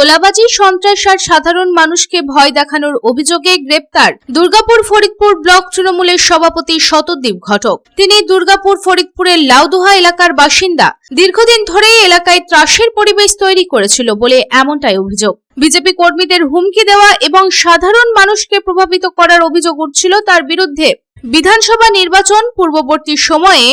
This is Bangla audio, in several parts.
তোলাবাজি, সন্ত্রাস আর সাধারণ মানুষকে ভয় দেখানোর অভিযোগে গ্রেপ্তার দুর্গাপুর ফরিদপুর ব্লক তৃণমূলের সভাপতি শতদ্বীপ ঘটক। তিনি দুর্গাপুর ফরিদপুরের লাউদোহা এলাকার বাসিন্দা। দীর্ঘদিন ধরে এলাকায় ত্রাসের পরিবেশ তৈরি করেছিল বলে এমনটাই অভিযোগ। বিজেপি কর্মীদের হুমকি দেওয়া এবং সাধারণ মানুষকে প্রভাবিত করার অভিযোগ উঠছিল তার বিরুদ্ধে। বিধানসভা নির্বাচন পূর্ববর্তী সময়ে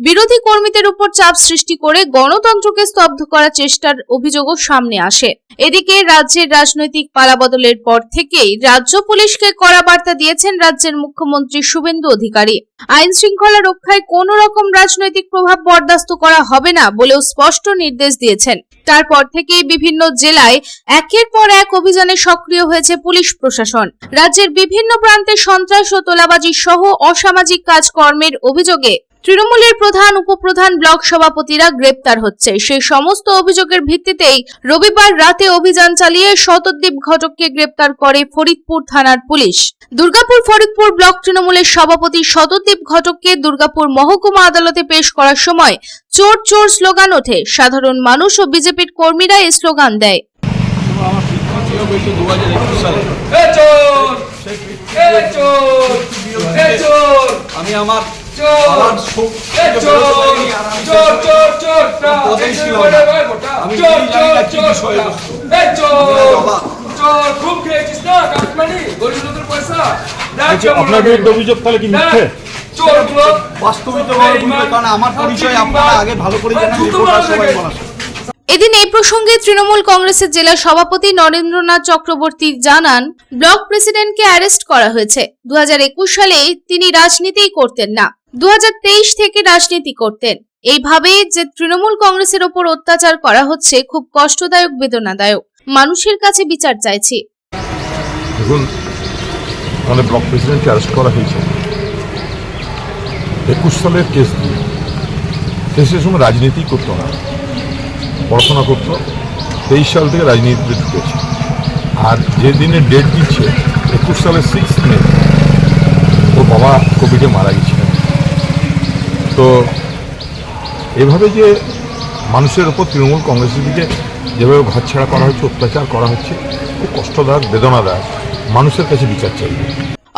বিরোধী কর্মীদের উপর চাপ সৃষ্টি করে গণতন্ত্রকে স্তব্ধ করার চেষ্টার অভিযোগও সামনে আসে। এদিকে রাজ্যের রাজনৈতিক পালাবদলের পর থেকেই রাজ্য পুলিশকে কড়া বার্তা দিয়েছেন রাজ্যের মুখ্যমন্ত্রী শুভেন্দু অধিকারী। আইন শৃঙ্খলা রক্ষায় কোন রকম রাজনৈতিক প্রভাব বরদাস্ত করা হবে না বলেও স্পষ্ট নির্দেশ দিয়েছেন। তারপর থেকেই বিভিন্ন জেলায় একের পর এক অভিযানে সক্রিয় হয়েছে পুলিশ প্রশাসন। রাজ্যের বিভিন্ন প্রান্তে সন্ত্রাস ও তোলাবাজি সহ অসামাজিক কাজকর্মের অভিযোগে তৃণমূলের প্রধান উপপ্রধান ব্লক সভাপতিরা গ্রেপ্তার হচ্ছে। সেই সমস্ত অভিযোগের ভিত্তিতেই রবিবার রাতে অভিযান চালিয়ে শতদ্বীপ ঘটককে গ্রেপ্তার করে ফরিদপুর থানার পুলিশ। দুর্গাপুর ফরিদপুর ব্লক তৃণমূলের সভাপতি শতদ্বীপ ঘটককে দুর্গাপুর মহকুমা আদালতে পেশ করার সময় চোর চোর স্লোগান ওঠে। সাধারণ মানুষ ও বিজেপির কর্মীরা এই স্লোগান দেয়। আপনার বিরুদ্ধে অভিযোগ তাহলে কি মিথ্যে? এদিন এই প্রসঙ্গে তৃণমূল কংগ্রেসের জেলা সভাপতি নরেন্দ্রনাথ চক্রবর্তী জানান, ব্লক প্রেসিডেন্টকে অ্যারেস্ট করা হয়েছে। 2021 সালে তিনি রাজনীতি করতেন না, 2023 থেকে রাজনীতি করতেন। এইভাবে যে তৃণমূল কংগ্রেসের ওপর অত্যাচার করা হচ্ছে খুব কষ্টদায়ক, বেদনাদায়ক। মানুষের কাছে বিচার চাইছি। দেখুন, মানে ব্লক প্রেসিডেন্টকে অ্যারেস্ট করা হয়েছে 21 সালের কেস দিয়ে। কেসের সময় রাজনীতি করতো না, পড়াশোনা করতো। 23 সাল থেকে রাজনীতিতে ঢুকেছে। আর যে দিনে ডেট দিচ্ছে 21 সালের 6 মে ওর বাবা কোভিডে মারা গেছিলেন। তো এভাবে যে মানুষের ওপর তৃণমূল কংগ্রেসের দিকে যেভাবে ঘরছাড়া করা হচ্ছে, অত্যাচার করা হচ্ছে, খুব কষ্টদায়ক, বেদনাদায়ক। মানুষের কাছে বিচার চাইবে।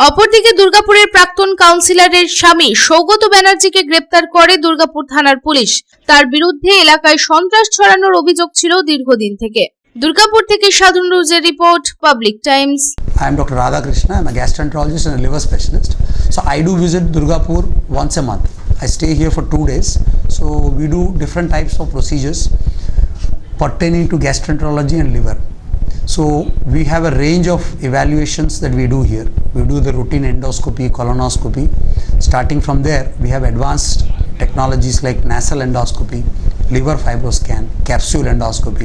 অপরদিকে দুর্গাপুরের প্রাক্তন কাউন্সিলরের স্বামী সৌগত ব্যানার্জিকে গ্রেপ্তার করে দুর্গাপুর থানার পুলিশ। তার বিরুদ্ধে এলাকায় সন্ত্রাস ছড়ানোর অভিযোগ ছিল দীর্ঘদিন থেকে। দুর্গাপুর থেকে সাধন রোজের report, public Times. I am Dr. Radha Krishna. I am a gastroenterologist and a liver specialist. So I do visit Durgapur once a month. I stay here for 2 days. So we do different types of procedures pertaining to gastroenterology and liver. So we have a range of evaluations that we do here. We do the routine endoscopy, colonoscopy. Starting from there, we have advanced technologies like nasal endoscopy, liver fibroscan, capsule endoscopy.